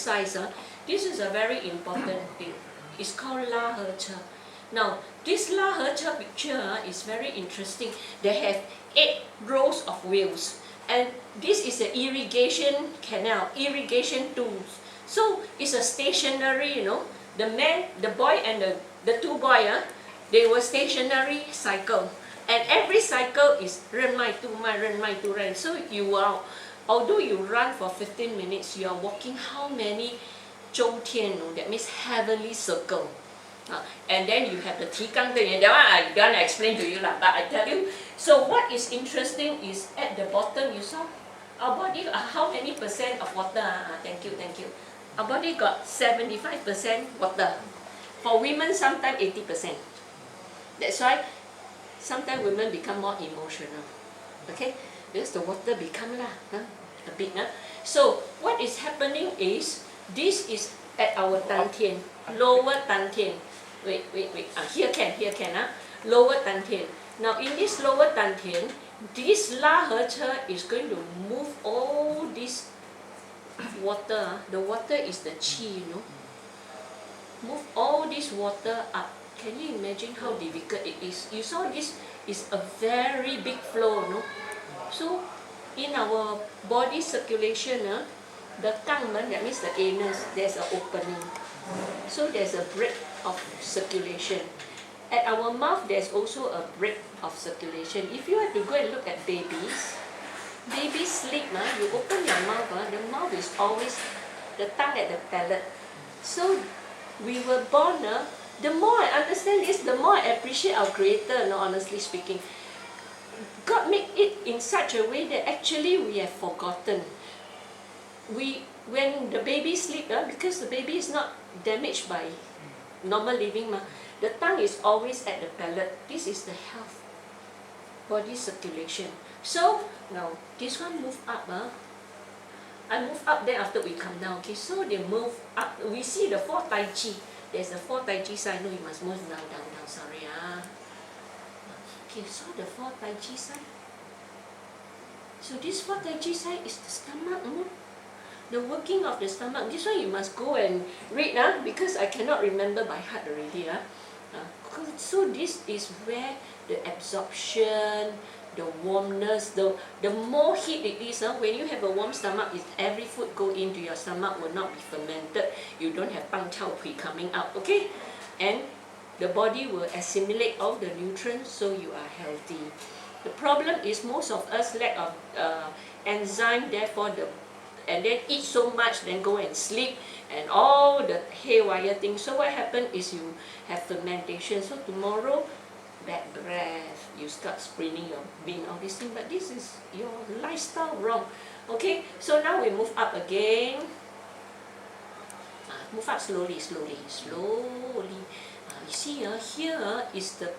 size, this is a very important thing. It's called La He Che. Now, this La He Che picture is very interesting. They have 8 rows of wheels, and this is an irrigation canal, irrigation tools. So it's a stationary, the man, the boy, and the 2 boys, they were stationary cycle, and every cycle is 人脉2脉人脉2人. So you are, although you run for 15 minutes, you are walking how many 周天? That means heavenly circle. And then you have the 提纲的人, that one I don't explain to you lah, but I tell you. So what is interesting is at the bottom, you saw our body, how many percent of water? Thank you. Our body got 75% water. For women, sometimes 80%. That's why sometimes women become more emotional. Okay, because the water become a bit. So what is happening is, this is at our Dantian, lower Dantian. Wait. Here can. Lower Dantian. Now in this lower Dantian, this La He Che is going to move all this water. The water is the Qi, Move all this water up. Can you imagine how difficult it is? You saw this is a very big flow, So in our body circulation, the gangmen, that means the anus, there's an opening. So there's a break of circulation. At our mouth, there's also a break of circulation. If you have to go and look at babies sleep, you open your mouth, the mouth is always, the tongue at the palate. So we were born, the more I understand this, the more I appreciate our Creator, honestly speaking. God made it in such a way that actually we have forgotten. When the baby sleep, because the baby is not damaged by normal living, the tongue is always at the palate. This is the health, body circulation. So now this one move up. I move up, then after we come down. Okay, so they move up. We see the 4 Tai Chi. There's the 4 Tai Chi side. No, you must move down. Sorry. Okay, so the 4 Tai Chi side. So this 4 Tai Chi side is the stomach. The working of the stomach. This one you must go and read, because I cannot remember by heart already. So this is where the absorption, the warmness, the more heat it is, when you have a warm stomach, every food go into your stomach will not be fermented. You don't have pang chao pui coming out, okay? And the body will assimilate all the nutrients, so you are healthy. The problem is most of us lack of enzyme, therefore and then eat so much, then go and sleep, and all the haywire things. So what happens is you have fermentation. So tomorrow, bad breath, you start spraining your bean, all these things. But this is your lifestyle wrong. Okay, so now we move up again. Move up slowly. You see, here is the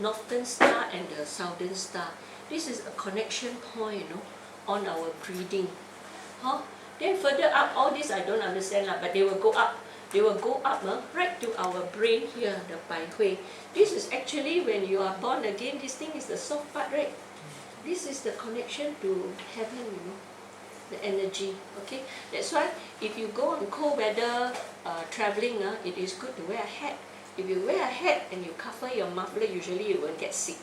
northern star and the southern star. This is a connection point, on our breathing. Then further up, all this I don't understand, but they will go up. They will go up right to our brain here, the Bai Hui. This is actually when you are born again, this thing is the soft part, right? This is the connection to heaven, the energy, okay? That's why if you go on cold weather traveling, it is good to wear a hat. If you wear a hat and you cover your muffler, usually you won't get sick.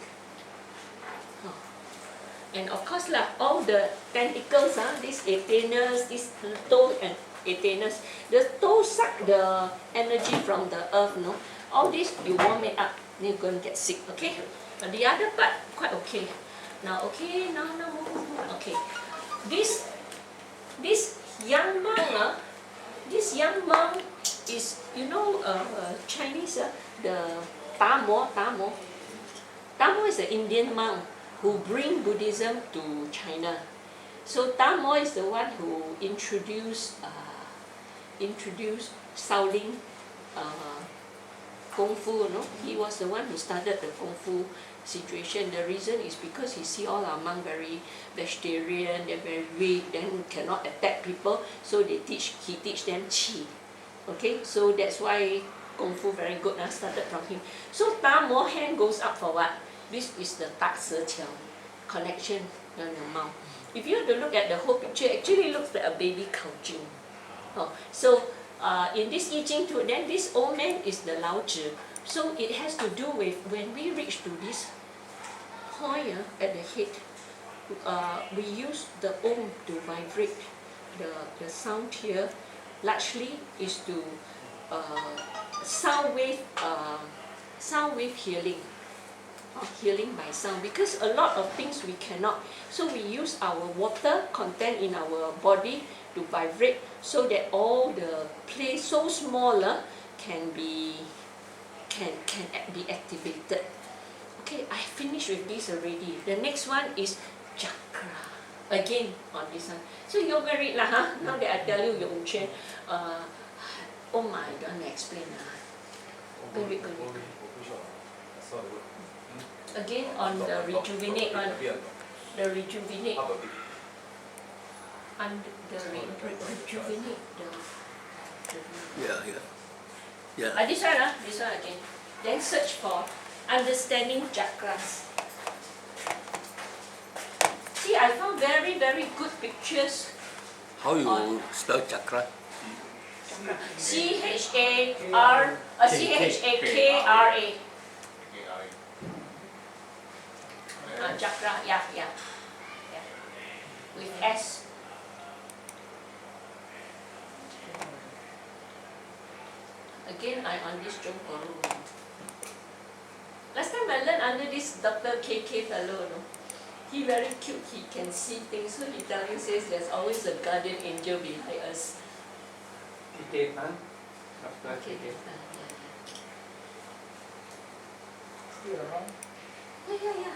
And of course, all the tentacles, this antennas, this toe and antennas, the toe suck the energy from the earth, all this you warm it up, then you're going to get sick, okay? But the other part, quite okay. Now, move. Okay. This young monk, is, Chinese, the Tamo. Tamo is an Indian monk who bring Buddhism to China. So Tamo is the one who introduced Shaolin Kung Fu. He was the one who started the Kung Fu situation. The reason is because he see all our monks very vegetarian, they're very weak, then cannot attack people. So he teach them Qi. Okay, so that's why Kung Fu very good. Started from him. So Tamo hand goes up for what? This is the Tak Se Qiao, connection on your mouth. If you have to look at the whole picture, actually looks like a baby Kao Jing. Oh, so in this I-Ching too, then this old man is the Lao Zhi. So it has to do with when we reach to this point at the head, we use the Om to vibrate the sound here. Largely is to sound wave healing, healing by sound, because a lot of things we cannot. So we use our water content in our body to vibrate, so that all the place so smaller can be activated. Okay, I finished with this already. The next one is chakra. Again on this one. So you're married lah, huh? Now that I tell you Yong Chen, oh my, don't explain lah. Very good. Again on the rejuvenate one. The rejuvenate. And the rejuvenate Yeah. this one again. Then search for understanding chakras. See, I found very, very good pictures. How you spell chakra? C-H-A-K-R-A. Chakra, yeah. With S. Again, I on this Jung Koru. Last time I learned under this Dr. KK fellow, no? He very cute, he can see things. So he says there's always a guardian angel behind us. Okay, huh? After Okay. okay. Still around? Yeah.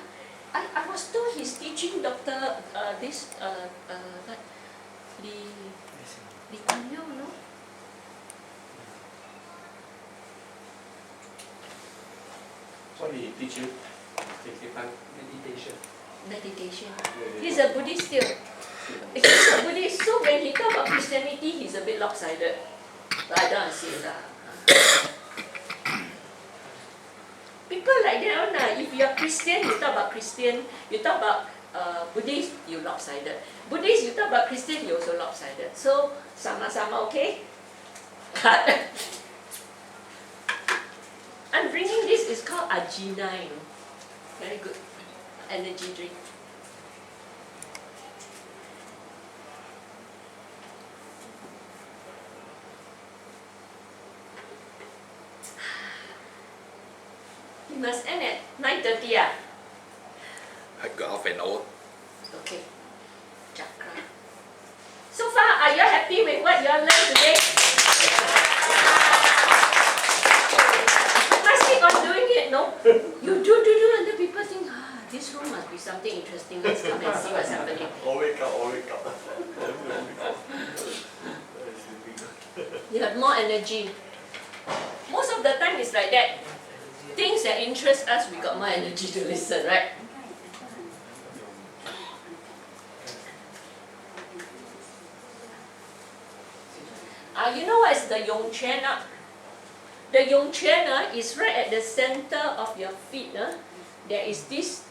I was told he's teaching Dr. Li Tanyo, no? What did he teach you? Meditation. Meditation. He's a Buddhist still. He's a Buddhist, so when he talk about Christianity, he's a bit lopsided. But I don't see that. People like that, if you're Christian, you talk about Christian. You talk about Buddhist, you lopsided. Buddhist, you talk about Christian, you also lopsided. So, sama-sama, okay? I'm bringing this, it's called Ajina, you know. Very good. Energy drink. You must end at 9:30. I got half an hour. Okay. Chakra. So far, are you happy with what you have learned today? You must keep on doing it, no? You do, and the people think, this room must be something interesting. Let's come and see what's happening. All wake up. You have more energy. Most of the time it's like that. Things that interest us, we got more energy to listen, right? You know what is the Yongquan? The Yongquan is right at the center of your feet. There is this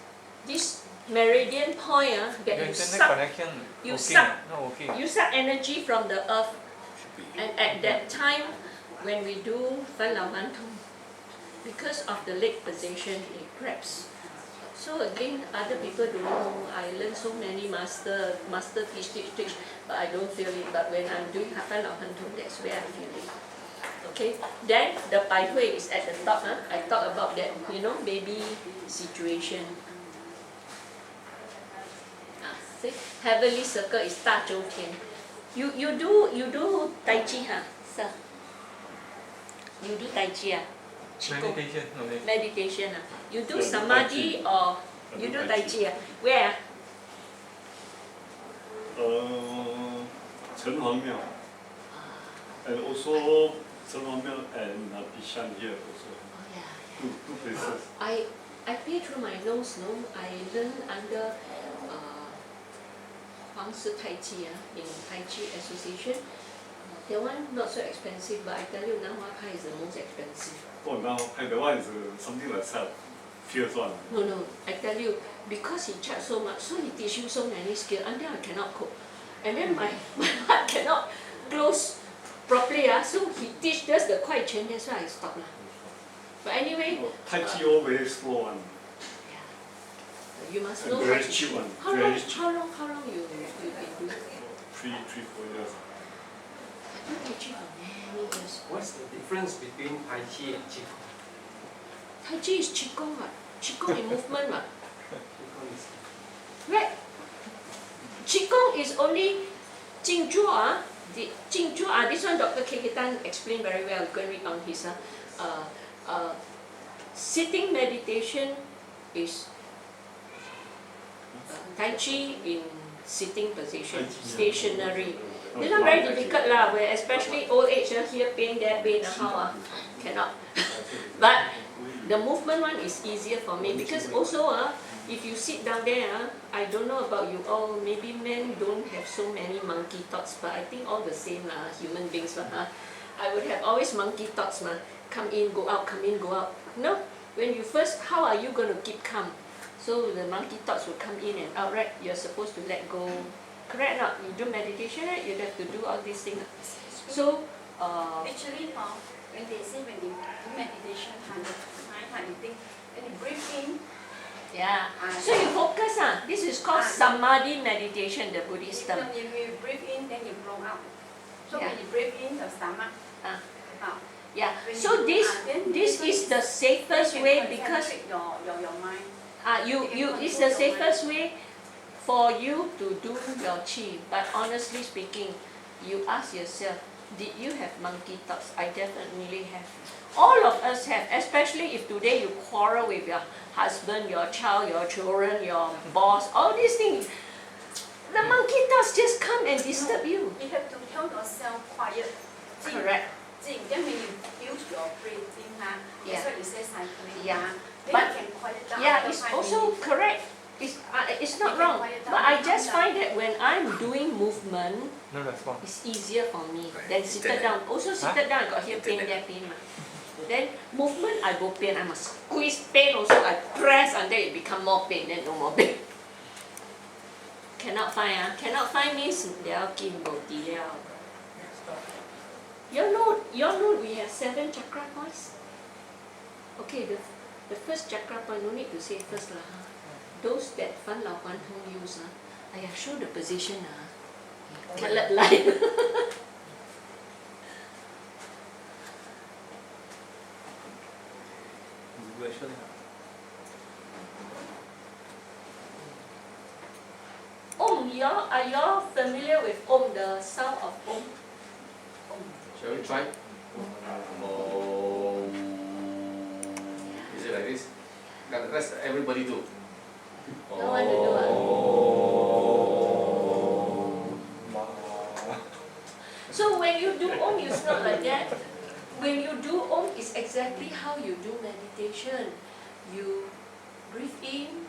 meridian point that you suck. You suck energy from the earth. And at that time, when we do Fan Lao Man Tong, because of the leg position, it grabs. So again, other people don't know. I learned so many master teach, but I don't feel it. But when I'm doing Fan Lao Man Tong, that's where I feel it. Okay. Then the Pai Hui is at the top. I talk about that, baby situation. See, heavenly circle is Da Zhou Tian. You do Tai Chi, sir? You do Tai Chi, Meditation. Meditation. You do samadhi or you do Tai Chi? Where? Chenhuang and also Chenhuang and Bishan here also. Oh yeah. Two places. I pay through my nose, no? I learn under Huang Si Tai Chi in Tai Chi Association. That one not so expensive, but I tell you, Nan Hua Kai is the most expensive. Oh, now that one is something like that. Fierce one. No, I tell you, because he charge so much, so he teach you so many skills, until I cannot cook. And then my heart cannot close properly. So he teach us the 快拳, that's why I stopped. But anyway, Tai Chi all very slow one. you must And know very how to- cheap one. How Very long, cheap. how long you been doing? 3-4 years. I do Tai Chi for many years. What's the difference between Tai Chi and Qigong? Tai Chi is Qigong what? Qigong is movement what? Qigong is Right? Qigong is only 静坐 the 静坐 this one Dr. K. Tan explained very well. Go and read on his sitting meditation is Tai Chi in sitting position, stationary. This one very difficult lah, where especially old age, here pain, there pain, how cannot. But the movement one is easier for me because also if you sit down there, I don't know about you all, maybe men don't have so many monkey thoughts, but I think all the same lah, human beings. I would have always monkey thoughts, come in, go out, come in, go out. No, when you first, how are you going to keep calm? So the monkey thoughts will come in and out, right? You're supposed to let go. Correct or not? You do meditation, right? You have to do all these things. So, actually, when they say when you do meditation, you think when you breathe in, yeah. So you focus. This is called samadhi meditation, the Buddhist term. if you breathe in, then you blow out. So Yeah. when you breathe in, your stomach out. Yeah. When So you this then this is the safest way because your mind. it's the safest way for you to do your qi. But honestly speaking, you ask yourself, did you have monkey thoughts? I definitely have. All of us have, especially if today you quarrel with your husband, your child, your children, your boss, all these things. The monkey thoughts just come and disturb you. You have to tell yourself quiet. Correct. Then when you use your breathing, that's what you say cycling. Yeah. Then But you can quiet down. yeah, after it's 5 also minutes. correct. It's not You can wrong. quiet down But I and just calm find that when I'm doing movement, no response. it's easier for me Right. than seated down. Also seated down, I got here pain, there Internet. pain. Then movement, I go pain. I must squeeze pain also. I press until it become more pain, then no more pain. Cannot find. Cannot find means liao kim bo di liao. You know we have 7 chakra points. Okay, the first chakra point, no need to say first lah. Those that Fan Lao Guan Hong use, show the position colored line. Are y'all familiar with the sound of Om? Shall we try? Is it like this? Let's everybody do. No one to do So when you do Om, it's not like that. When you do Om, it's exactly how you do meditation. You breathe in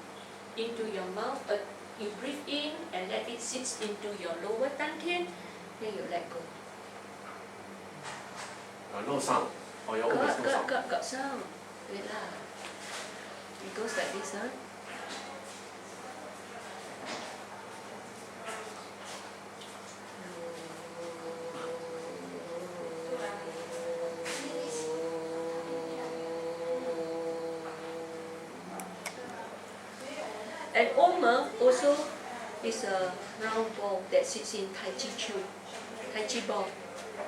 into your mouth. You breathe in and let it sit into your lower dantian. Then you let go. No sound. Or your own is no sound. Got sound. Wait lah. It goes like this, And Om also is a round ball that sits in Tai Chi ball.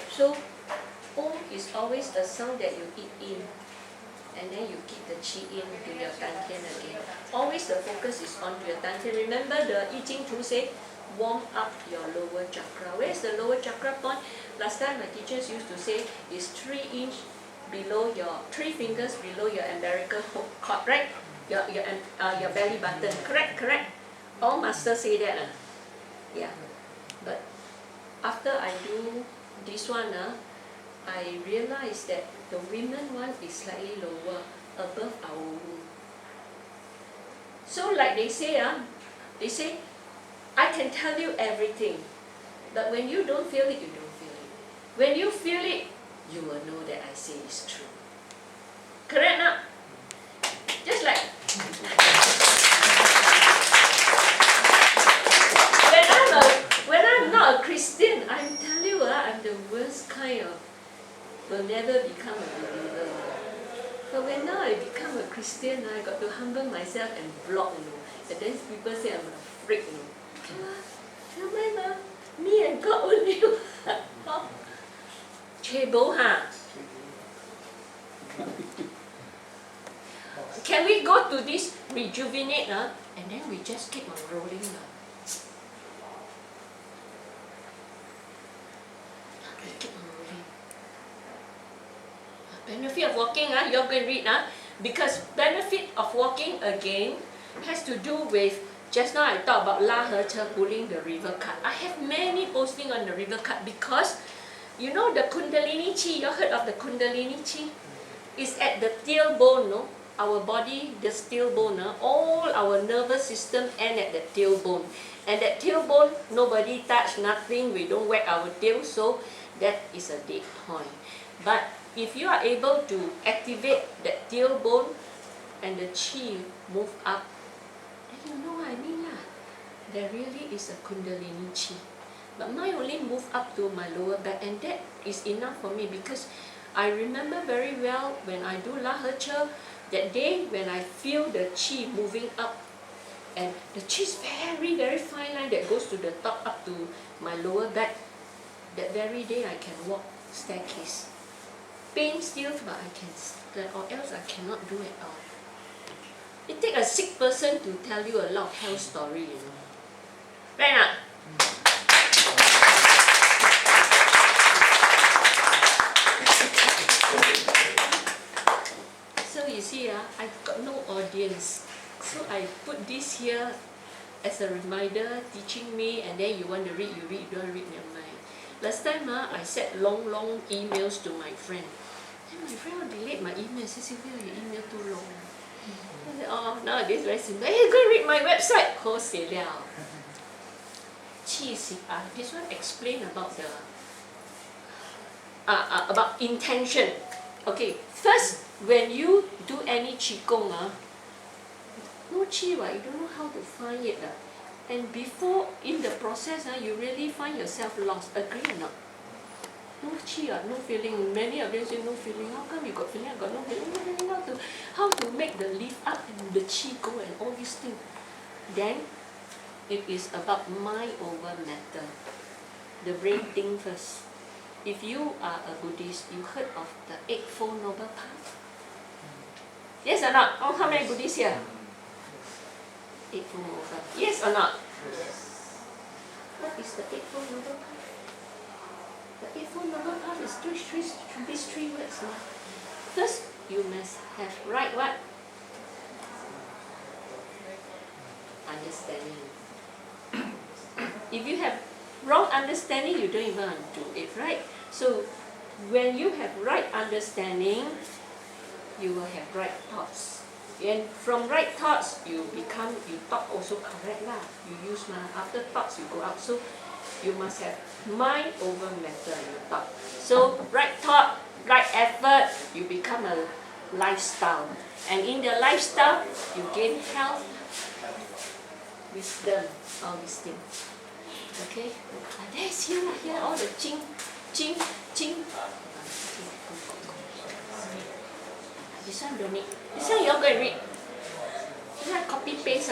So Om is always a sound that you eat in, and then you keep the Qi in to your dantian again. Always the focus is on your dantian. Remember the I-Ching say, warm up your lower chakra. Where is the lower chakra point? Last time my teachers used to say is 3 inches below your 3 fingers below your umbilical cord, right? Your belly button. Correct. All masters say that. Yeah. But after I do this one, I realized that the women one is slightly lower, above our womb. So like they say, I can tell you everything, but when you don't feel it, you don't feel it. When you feel it, you will know that I say is true. Correct not? Just like when I'm not a Christian, I'm telling you, I'm the worst believers kind of will never become a believer. But when now I become a Christian, I got to humble myself and block, And then people say I'm a freak, Okay lah, never mind lah. Me and God only. Chebo ha. Can we go to this rejuvenate and then we just keep on rolling Keep on rolling. Benefit of walking you're going to read because benefit of walking again has to do with just now I talked about La He Che pulling the river cut. I have many posting on the river cut because you know the Kundalini Chi, you heard of the Kundalini Chi? It's at the tailbone, no? Our body, the tailbone, all our nervous system end at the tailbone. And that tailbone, nobody touch, nothing, we don't wag our tail, so that is a dead point. But if you are able to activate that tailbone and the chi move up, then you know what I mean lah. There really is a Kundalini Chi. But mine only move up to my lower back, and that is enough for me because I remember very well when I do La He Che, that day when I feel the chi moving up, and the chi is very, very fine line that goes to the top up to my lower back. That very day I can walk staircase. Pain still, but I can stand, or else I cannot do it all. It takes a sick person to tell you a lot of health story, Right not? So you see, I got no audience. So I put this here as a reminder, teaching me, and then you want to read, you read, you don't read, never mind. Last time I sent long emails to my friend. Then my friend will delete my email. Say, Sylvia, your email too long. I said, oh, nowadays very simple. Hey, go read my website. Ho xie liao. This one explain about the about intention. Okay, first when you do any qigong, no qi, you don't know how to find it. And before, in the process, you really find yourself lost. Agree or not? No qi, no feeling. Many of them say no feeling. How come you got feeling? I got no feeling. No feeling. How to make the lift up and the qi go and all these things. Then, it is about mind over matter. The brain think first. If you are a Buddhist, you heard of the Eightfold Noble Path? Yes or not? Oh, how many Buddhists here? Eightfold Noble Path. Yes or not? What is the Eightfold Noble Path? The Eightfold Noble Path is these three words. First, you must have right what? Understanding. If you have wrong understanding, you don't even do it, right? So, when you have right understanding, you will have right thoughts. And from right thoughts, you talk also correct lah. You use after thoughts, you go out. So, you must have mind over matter, you talk. So, right thought, right effort, you become a lifestyle. And in the lifestyle, you gain health, wisdom, all these things. Okay? And there's here all the ching. This one don't need. This one you're going to read. This one copy paste.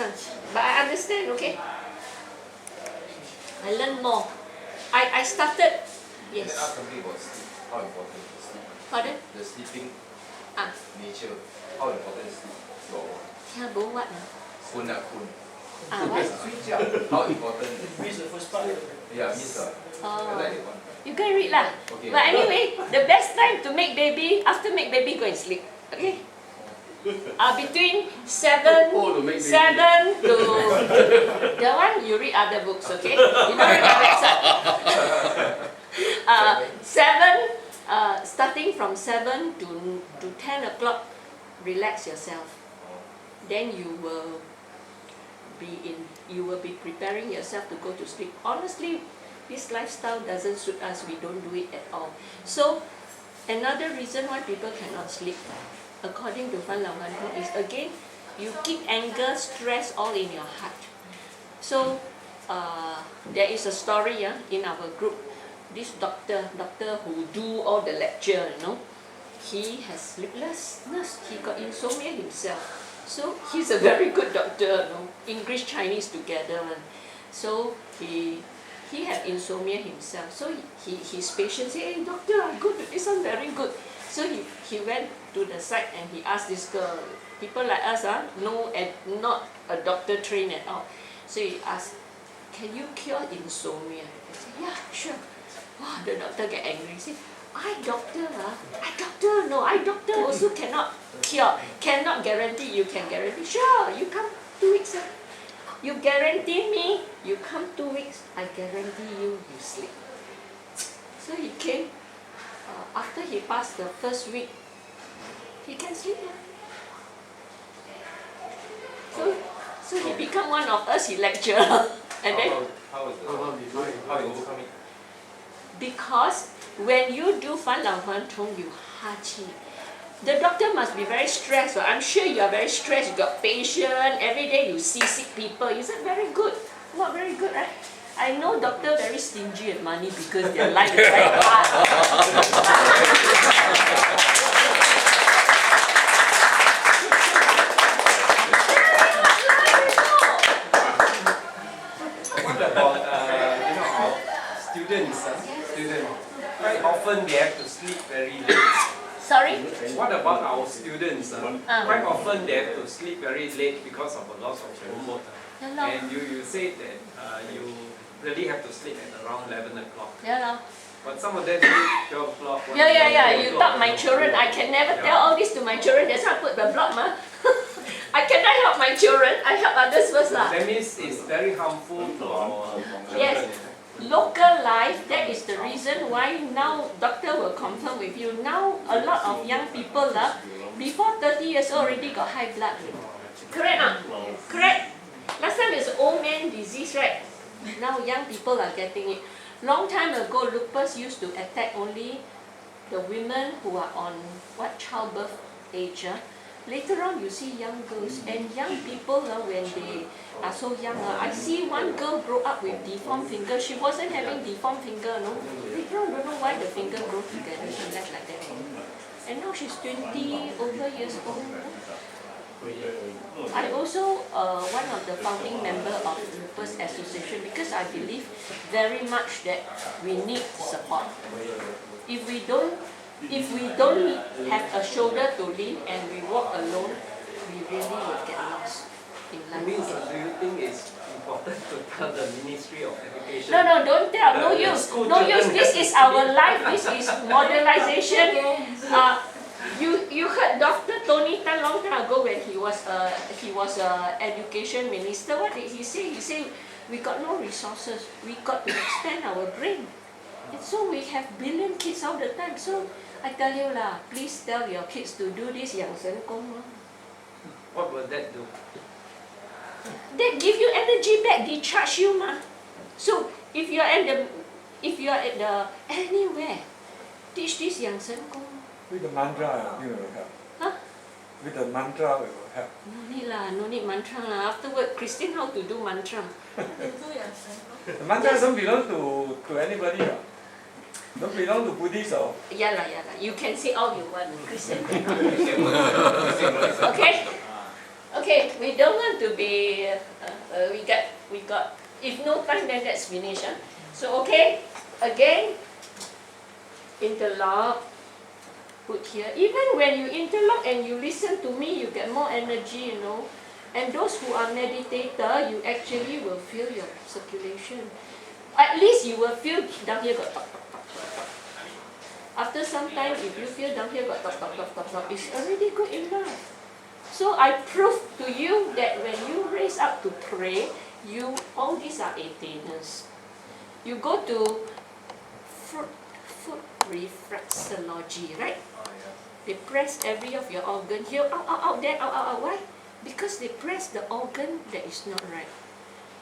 But I understand, okay? I learn more. I started. Yes. Can I ask something about sleep? How important is sleep? Pardon? The sleeping nature. How important is sleep? Yeah, but what? Kun. What? How important is Miss the first part. Yeah, miss I like that one. You can read lah. Okay. But anyway, the best time to make baby, after make baby, go and sleep. Okay? Between 7 Oh, to make baby. 7 to that one you read other books, okay? You don't read my website. 7 starting from 7 to 10 o'clock, relax yourself. Then you will be preparing yourself to go to sleep. Honestly, this lifestyle doesn't suit us. We don't do it at all. So another reason why people cannot sleep, according to Fan Lao Han Ho, is again you keep anger, stress all in your heart. So there is a story in our group. this doctor who do all the lecture, he has sleeplessness. He got insomnia himself. So he's a very good doctor, English, Chinese together. So he had insomnia himself. So his patient said, "Hey doctor, I go to this one very good." So he went to the site and he asked this girl, people like us, not a doctor trained at all. So he asked, "Can you cure insomnia?" I said, "Yeah, sure." Wow, the doctor get angry. He said, I doctor also cannot cure, cannot guarantee you can guarantee. Sure, you come 2 weeks. You guarantee me, you come 2 weeks, I guarantee you sleep. So he came, after he passed the first week, he can sleep. So he become one of us, he lecture. And then, how is it? because when you do 返老还童, you Ha-Ching. The doctor must be very stressed. I'm sure you are very stressed. You got patient. Every day you see sick people. Is that very good? Not very good, right? I know doctor very stingy with money because their life is very hard. What about our students? Quite often they have to sleep very late. Sorry? What about our students? Quite often they have to sleep very late because of a loss of homework. Hello. And you said that you really have to sleep at around 11 o'clock. Yeah. But some of them sleep 12 o'clock. Yeah. You taught my children. I can never tell all this to my children. That's why I put the blog, I cannot help my children. I help others first. That means it's very harmful to our children. Yes. Local life, that is the reason why now doctor will confirm with you. Now a lot of young people before 30 years old already got high blood. Correct or not? Correct. Last time it's old man disease, right? Now young people are getting it. Long time ago, lupus used to attack only the women who are on childbirth age. Later on, you see young girls and young people when they are so young. I see one girl grow up with deformed finger. She wasn't having deformed finger, no. Later on, don't know why the finger grew together. She left like that. And now she's 20 over years old. I also one of the founding member of Lupus Association because I believe very much that we need support. If we don't have a shoulder to lean and we walk alone, we really will get lost in life. Do you think it's important to tell the Ministry of Education? No, don't tell. No use. No use. This is our life. This is modernization. You heard Dr. Tony Tan long time ago when he was education minister. What did he say? He said we got no resources. We got to expand our brain. And so we have billion kids all the time. So I tell you please tell your kids to do this 养神功. What will that do? They give you energy back, they charge you So if you are at the anywhere, teach this 养神功. With the mantra, I think it will help. Huh? With the mantra, it will help. No need mantra Afterward, Christine, how to do mantra? The mantra don't belong to anybody. Don't belong to Buddhists or. Yeah. You can say all you want, Christian. Okay. We don't want to be. We got. If no time, then let's finish. So again, interlock. Put here. Even when you interlock and you listen to me, you get more energy, And those who are meditator, you actually will feel your circulation. At least you will feel down here got talk. After some time, if you feel down here got talk, it's already good enough. So I prove to you that when you raise up to pray, all these are attainers. You go to foot reflexology, right? They press every of your organ here, out, there, out. Why? Because they press the organ that is not right.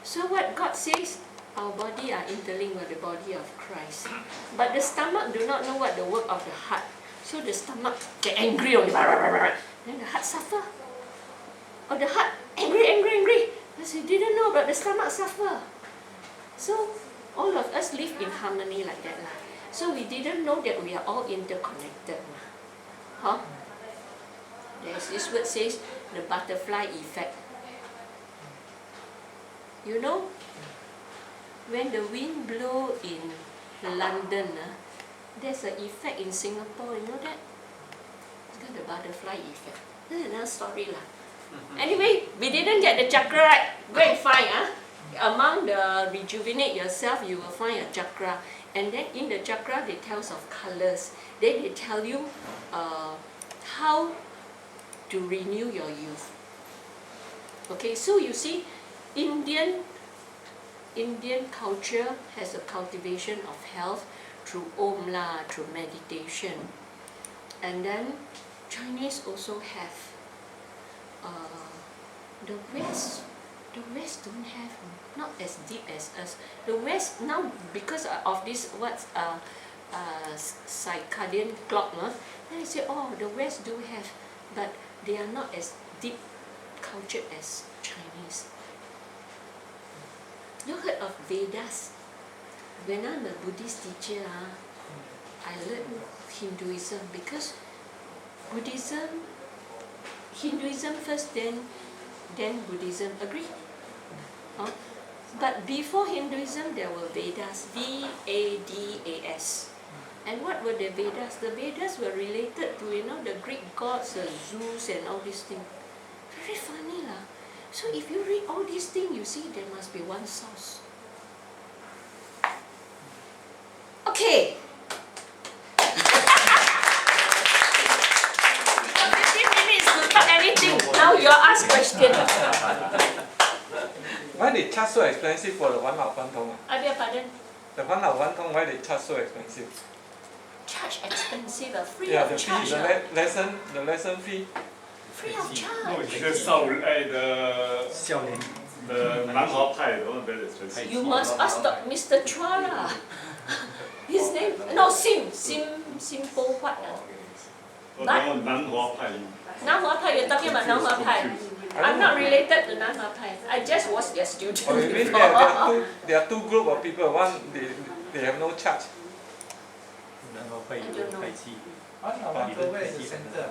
So what God says, our body are interlinked with the body of Christ. But the stomach do not know what the work of the heart. So the stomach get angry on then the heart suffer. Or the heart angry. Because you didn't know, but the stomach suffer. So all of us live in harmony like that lah. So we didn't know that we are all interconnected. Huh? There's this word says the butterfly effect. You know, when the wind blow in London, there's an effect in Singapore, you know that? It's called the butterfly effect. This is another story lah. Anyway, we didn't get the chakra right. Go and find. Among the Rejuvenate Yourself, you will find a chakra. And then in the chakra, they tell us of colors. Then they tell you how to renew your youth. Okay, so you see, Indian culture has a cultivation of health through Om lah, through meditation. And then Chinese also have the West don't have, not as deep as us. The West now, because of this circadian clock, then I say, oh, the West do have, but they are not as deep cultured as Chinese. You heard of Vedas? When I'm a Buddhist teacher, I learned Hinduism because Hinduism first, then Buddhism. Agree? But before Hinduism, there were Vedas, V-A-D-A-S. And what were the Vedas? The Vedas were related to, the Greek gods, Zeus and all these things. Very funny lah. So if you read all these things, you see there must be one source. Okay. 15 minutes to talk anything. Now you ask question. Why they charge so expensive for the 1 hour 1 tong? Pardon? The 1 hour 1 tong, why they charge so expensive? Charge expensive, free Yeah, of the fee, charge. the lesson fee. Free of charge. 那我觉得南华派的 one very expensive. You must ask Mr. Chua lah. His name, no, Sim Po what? 南华派 Nanhua Pai, you're talking about Nanhua Pai. I'm not related to Nanhua Pai. I just was their student. Oh, you mean before. there are two group of people. One, they have no charge. I don't know. Where is the center?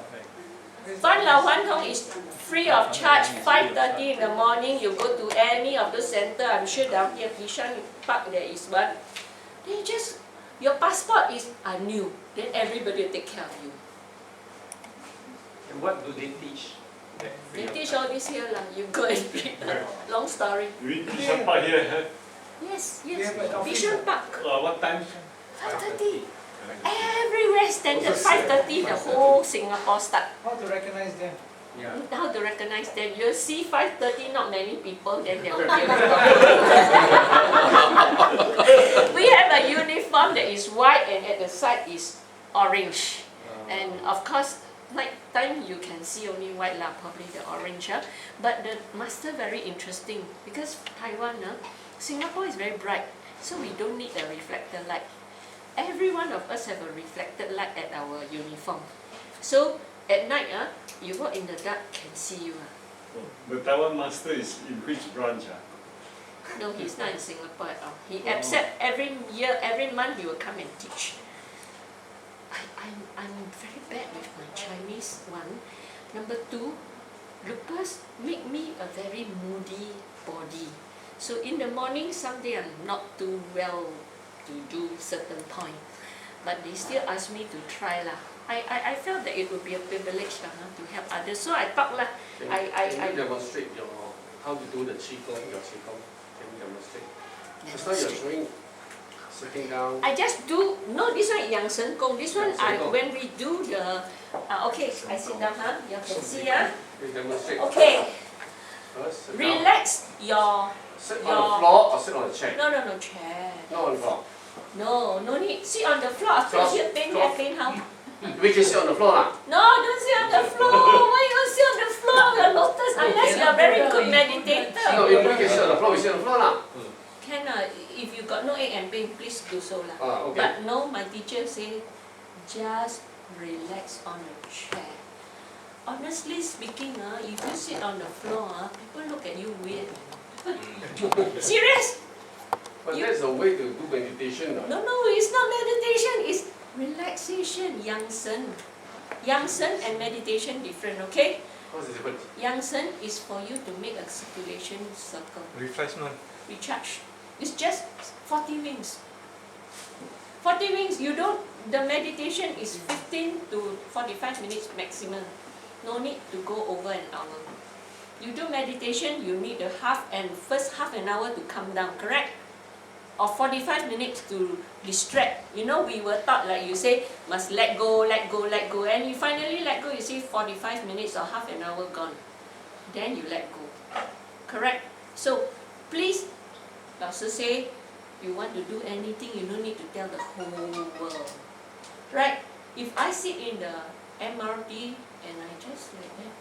Fan Lao Huan Tong is free of charge. 5:30 in the morning, you go to any of the center. I'm sure down here, Bishan Park, there is one. They just, your passport is new. Then everybody will take care of you. And what do they teach? They teach all this here lah. You go and read. Long story. You Bishan Park here, Yes. Bishan Park. what time? 5:30. Everywhere standard 5:30. The whole Singapore start. How to recognize them? Yeah. How to recognize them? You'll see 5:30, not many people, then there will be We have a uniform that is white and at the side is orange. And of course, night time you can see only white lah, probably the orange. But the master very interesting because Taiwan, Singapore is very bright, so we don't need a reflector light. Every one of us have a reflected light at our uniform. So at night, you go in the dark, can see you. The Taiwan master is in which branch? No, he's not in Singapore at all. He accept every year, every month he will come and teach. I'm very bad with my Chinese one. Number 2, lupus make me a very moody body. So in the morning, someday I'm not too well to do certain point, but they still ask me to try lah. I felt that it would be a privilege to help others, so I talk lah. Can you demonstrate how to do the qigong? Your qigong? Can you demonstrate? Just now you're showing sitting down. I just do, no, this one Yang Shen Gong. This one, when we do the, okay, I sit down, you can see, You demonstrate. Okay, First, sit down. relax your, Sit on the floor or sit on the chair? no, chair. No, on the floor. No need, sit on the floor, after you pain how? We can sit on the floor lah. No, don't sit on the floor. Why you sit on the floor? Your lotus, unless you are very good meditator. No, if we can sit on the floor, we sit on the floor lah. Can if you got no ache and pain, please do so lah. Okay. But no, my teacher say, just relax on the chair. Honestly speaking, if you sit on the floor, people look at you weird. Serious? But You- that's a way to do meditation. No, it's not meditation, it's relaxation, yang sen. Yang sen and meditation different, okay? What's the difference? Yang sen is for you to make a circulation circle, Refreshment. recharge. It's just 40 wings. 40 wings, you don't, the meditation is 15 to 45 minutes maximum. No need to go over an hour. You do meditation, you need first half an hour to come down, correct? Or 45 minutes to distract. You know, we were taught, like you say, must let go, let go, let go. And you finally let go, you see 45 minutes or half an hour gone. Then you let go. Correct? So, please, Pastor say, you want to do anything, you don't need to tell the whole world. Right? If I sit in the MRT and I just like that,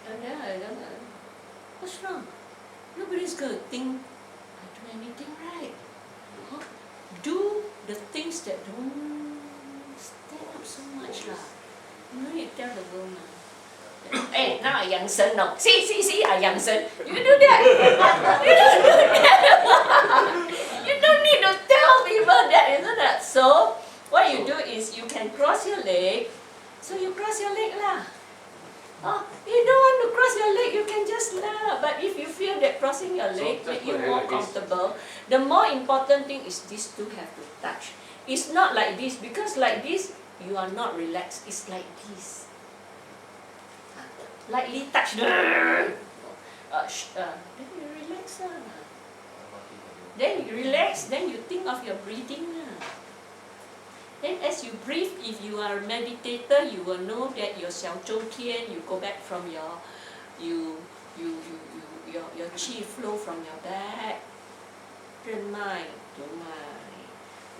and then I don't know, what's wrong? Nobody's going to think I do anything right. Huh? Do the things that don't stand up so much lah. You don't need to tell the world lah. Hey, now I yang sen no. See, I yang sen. You do that. You don't do that. You don't need to tell people that, isn't it? So, what you do is you can cross your leg. So you cross your leg lah. Oh, you don't want to cross your leg, you can just lie. But if you feel that crossing your leg So, make just you put your more hand like this. comfortable, the more important thing is these two have to touch. It's not like this, because like this, you are not relaxed. It's like this. Lightly touch. Then you relax lah. Then you relax, then you think of your breathing lah. Then as you breathe, if you are a meditator, you will know that your 小周天, you go back from your qi flow from your back. 任脉 to 脉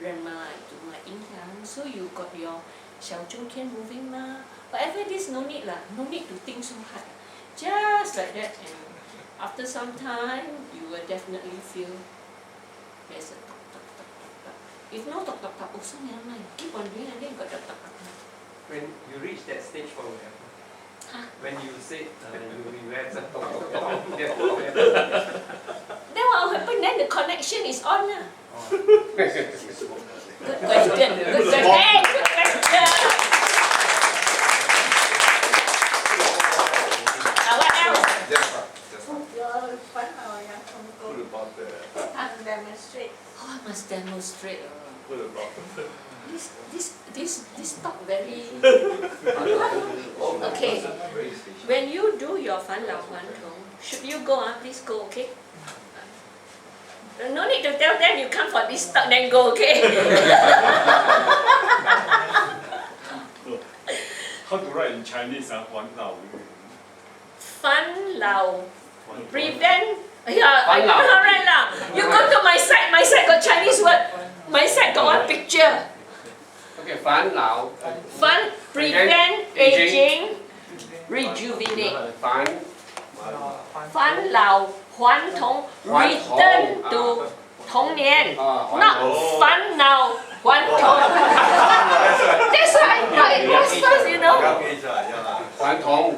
任脉 to 脉 阴阳. So you got your 小周天 moving ma. Whatever this, no need lah. No need to think so hard. Just like that, and after some time, you will definitely feel there's a tok tok tok tok tok. If no tok tok tok, also never mind. Keep on doing and then got tok tok tok. When you reach that stage, what will happen? Huh? When you say you relax, then what will happen? Then what will happen? Then the connection is on lah. Oh. Good question. Good question. Hey, good question. What else? Your fun or yang Put about the, demonstrate. Oh, I must demonstrate. put about This talk very. Okay. When you do your 返老还童, should you go? Please go, okay? No need to tell them you come for this talk, then go, okay? how to write in Chinese, 还老 返老 prevent. Yeah, I 返老 know right lah. You go to my side got Chinese word. My side got one picture. Okay, 烦恼 Fun, prevent aging, rejuvenate. 烦 返老还童, return to 童年, not 烦恼还童. That's why I thought it was first, you know. 还童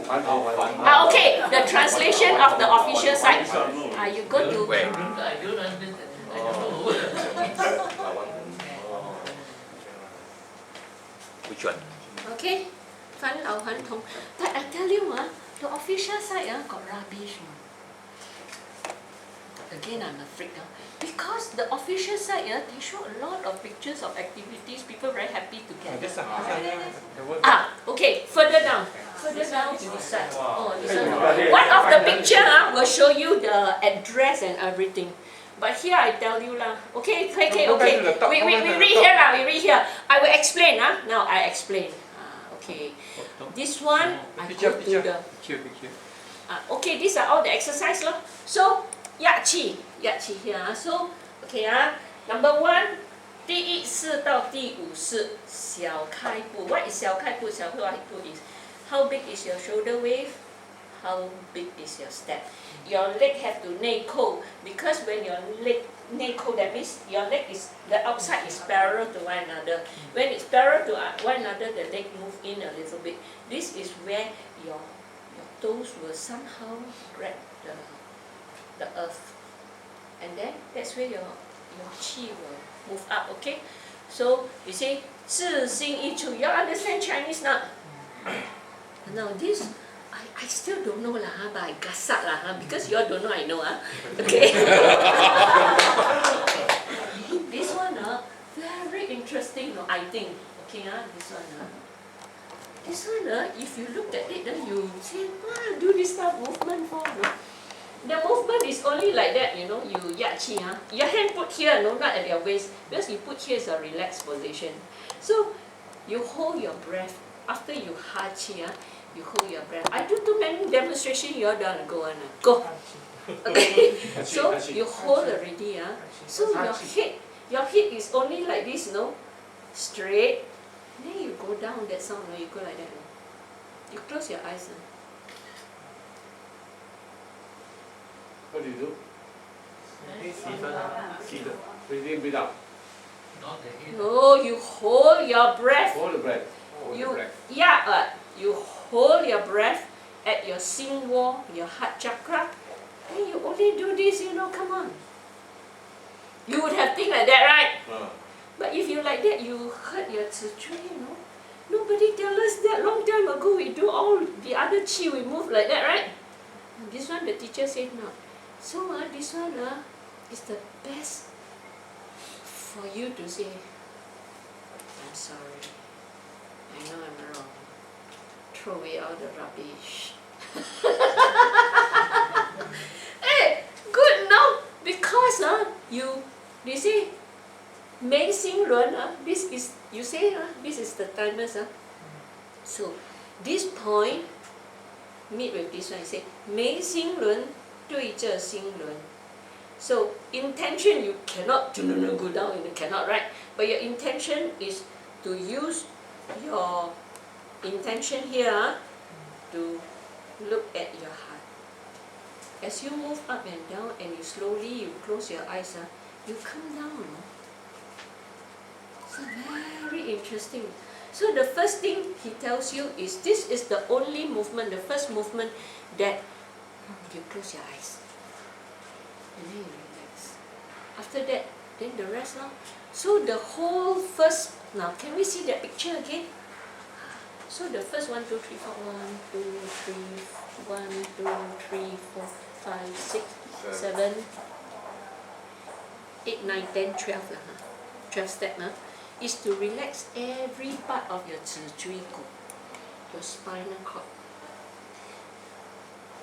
Okay, the translation of the official site. You go to Where? Which one? Okay, 返老还童. But I tell you, the official site got rubbish. Again, I'm a freak. Because the official site, they show a lot of pictures of activities. People very happy to get. This one. The word. Okay, further down to this side. Oh, this one. One of the picture will show you the address and everything. But here I tell you lah. Okay. Go back to the top, We go back to the read top. here lah. We read here. I will explain. Now I explain. Okay. This one I go to the. Picture. Okay, these are all the exercise lah. So, I-Ching here. So, okay Number 1, 第4到第5是小开步. What is 小开步? 小开步 is how big is your shoulder wave? How big is your step? Your leg have to 内扣, because when your leg 内扣, that means your leg is, the outside is parallel to one another. When it's parallel to one another, the leg move in a little bit. This is where your toes will somehow grab the earth. and then that's where your qi will move up, okay? So you say 自心一处. You understand Chinese now? Now this I still don't know lah, but I gasak lah, because you all don't know I know okay. This one very interesting, I think. Okay, this one This one if you look at it, you say, do this type of movement for. The movement is only like that, you yachi, your hand put here, not at your waist, because you put here is a relaxed position. So you hold your breath. After you hachi, you hold your breath. I do too many demonstrations, you all don't go on. Go. Okay. So you hold already, so your head is only like this, straight. Then you go down that sound, you go like that. You close your eyes. What do you do? Breathe in, breathe out. No, you hold your breath. Hold the breath. You hold your breath at your Sing wall, your heart chakra. And you only do this, come on. You would have think like that, right? But if you like that, you hurt your Tzu Chui, Nobody tell us that long time ago. We do all the other chi, we move like that, right? And this one, the teacher said no. So this one is the best for you to say, I'm sorry. I know I'm wrong. Throw away all the rubbish. Hey, good now, because they say, 眉心轮 this is, you say this is the timers So this point meet with this one, you say 眉心轮对着心轮. So intention, you cannot go down, you cannot, right? But your intention is to use your intention here to look at your heart. As you move up and down and you slowly close your eyes, you come down. So very interesting. So the first thing he tells you is this is the only movement, the first movement that you close your eyes. And then you relax. After that, then the rest So the whole first, now can we see that picture again? So the first 1, 2, 3, 4, 1, 2, 3, 1, 2, 3, 4, 5, 6, 7, 8, 9, 10, 12 12 step is to relax every part of your Tzu Chui Gu, your spinal cord.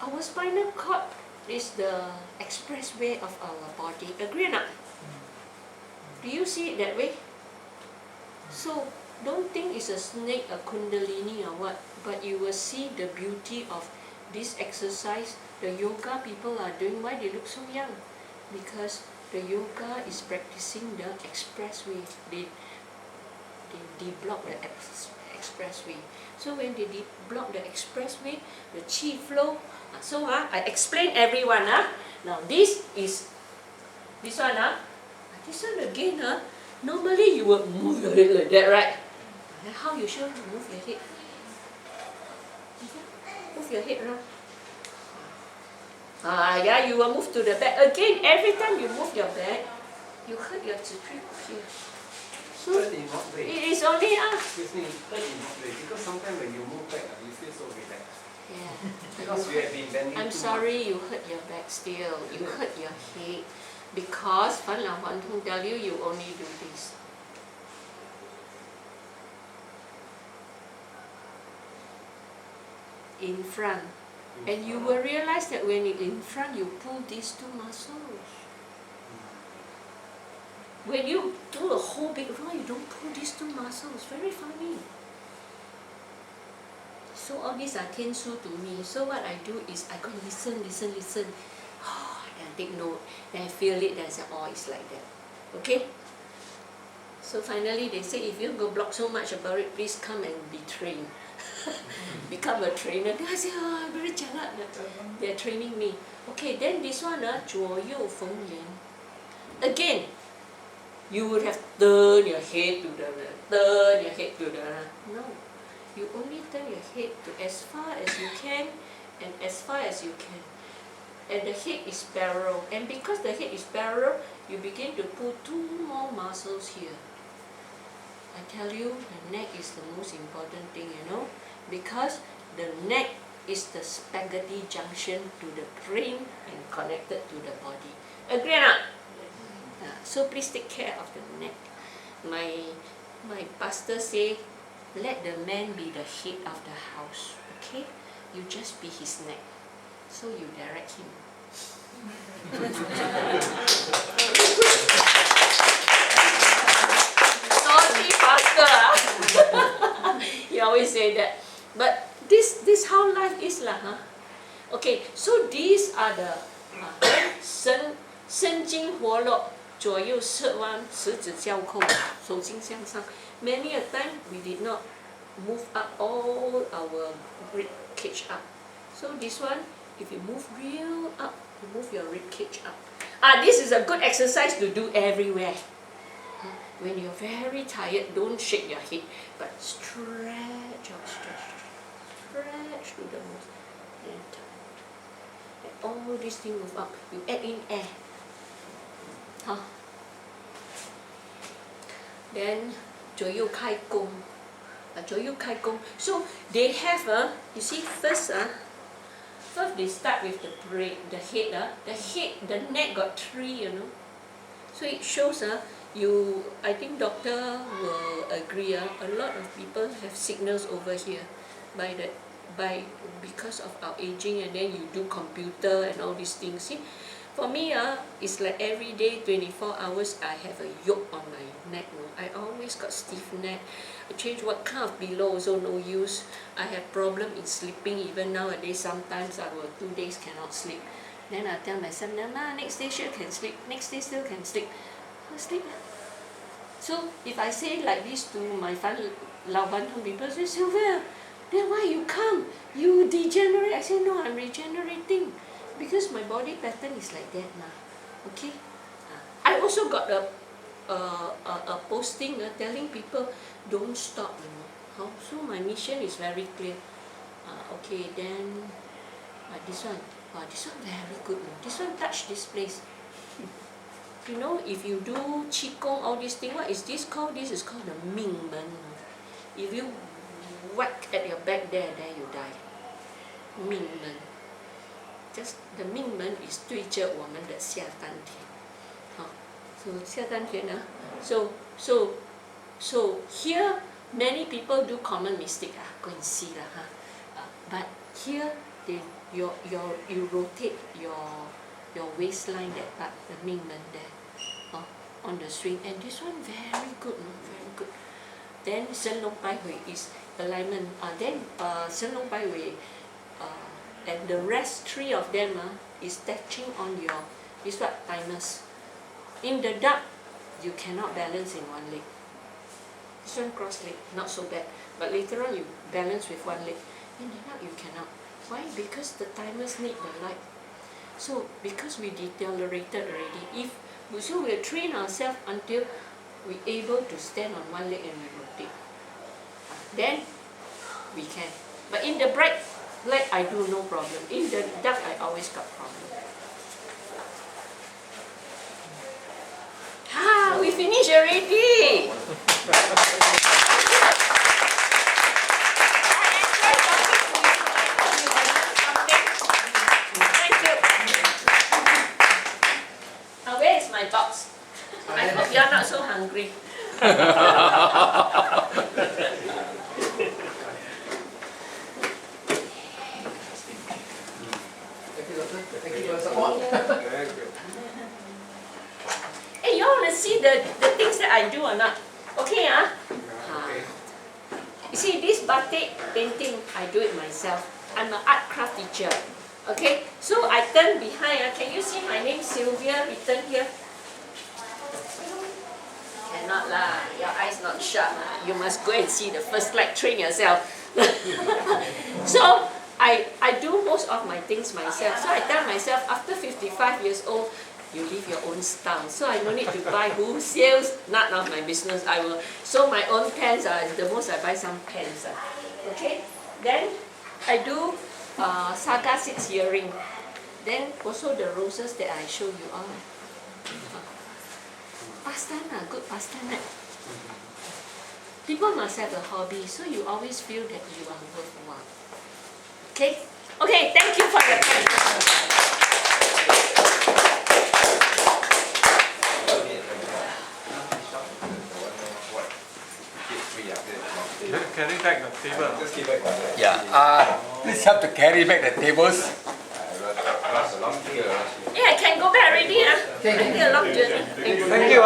Our spinal cord is the expressway of our body. Agree or not? Do you see it that way? So don't think it's a snake, a kundalini or what, but you will see the beauty of this exercise. The yoga people are doing. Why they look so young? Because the yoga is practicing the expressway. They block the expressway. So when they block the expressway, the chi flow. So I explain everyone. Now this is this one. This one again. Normally you will move your head like that, right? How you should move your head? Move your head, yeah, you will move to the back. Again, every time you move your back, you hurt your Tzu Chui here. So Hurt in what way? it is only Excuse me, hurt in what way? Because sometimes when you move back, you feel so relaxed. yeah. Because you have been bending I'm too sorry you hurt your back still. You hurt your head. Because Fan Lao Huan Tung tell you, you only do this. In front. And you will realize that when it's in front, you pull these two muscles. When you do a whole big round, you don't pull these two muscles. Very funny. So all these are Tian Su to me. So what I do is I go listen. Oh, then I take note. Then I feel it. Then I say, oh, it's like that. Okay? So finally they say, if you go block so much about it, please come and be trained. Become a trainer. Then I say, oh, very jialat. They're training me. Okay, then this one, 左右逢源. Again, you would have turn your head to the no. You only turn your head to as far as you can and as far as you can. and the head is parallel. And because the head is parallel, you begin to pull 2 more muscles here. I tell you, the neck is the most important thing, you know, because the neck is the spaghetti junction to the brain and connected to the body. Agree or not? So please take care of the neck. My pastor say, let the man be the head of the house. Okay? You just be his neck. So you direct him. Naughty pastor. He always say that. But this how life is lah, huh? Okay, so these are the 身经活络，左右侧弯，十指交扣，手心向上。Many a time we did not move up all our rib cage up. So this one, if you move real up, you move your rib cage up. This is a good exercise to do everywhere. When you're very tired, don't shake your head, but stretch out, stretch to the most. And all these things move up. You add in air. Then 左右开弓，左右开弓. So they have you see first they start with the brain, the head the neck got 3, you know. So it shows I think doctor will agree a lot of people have signals over here because of our aging, and then you do computer and all these things. See, for me it's like every day 24 hours I have a yoke on my neck. I always got stiff neck. I change what kind of pillow also no use. I have problem in sleeping. Even nowadays sometimes I will 2 days cannot sleep. Then I tell myself, Mama, next day sure can sleep, next day still can sleep. I sleep. So if I say like this to my Lao Bandung people, say, Sylvia, then why you come? You degenerate. I say, no, I'm regenerating. Because my body pattern is like that now. Okay? I also got a posting telling people, don't stop, you know. So my mission is very clear. Okay, then this one very good. This one touch this place. You know, if you do Qigong, all these things, what is this called? This is called the Ming Men. If you whack at your back there you die. Ming Men. Just the Ming Men is 对着我们的下丹田。So 下丹田So here many people do common mistake. Go and see lah. But here you rotate your waistline, that part, the Ming Men there, on the swing, and this one very good, very good. Then Shen Long Bai Hui is alignment. Then Shen Long Bai Hui, and the rest 3 of them is touching on your thymus. In the dark, you cannot balance in one leg. This one cross leg, not so bad. But later on, you balance with one leg. In the dark, you cannot. Why? Because the thymus need the light. So because we deteriorated already, so we'll train ourselves until we're able to stand on one leg and we rotate. Then we can. But in the bright light, I do no problem. In the dark, I always got problem. We finished already. Where is my box? I hope you're not so hungry. Hey, you all want to see the things that I do or not? Okay, You see, this batik painting, I do it myself. I'm an art craft teacher. Okay, so I turn behind. Can you see my name, Sylvia, written here? Cannot lah. Your eyes not sharp. You must go and see the first slide. Train yourself. So I do most of my things myself. So I tell myself, after 55 years old, you leave your own style. So I don't need to buy who sales. None of my business. I will sew my own pants. The most I buy some pants. Okay. Then I do Saga 6 earring. Then also the roses that I show you all. Pastime, good pastime. People must have a hobby, so you always feel that you are worthwhile. Okay? Okay, thank you for your time. Carry back the table. Just keep it quiet. Yeah. Please help to carry back the tables. Rush along here. Yeah, I can go back already. I did a long journey. Thank you.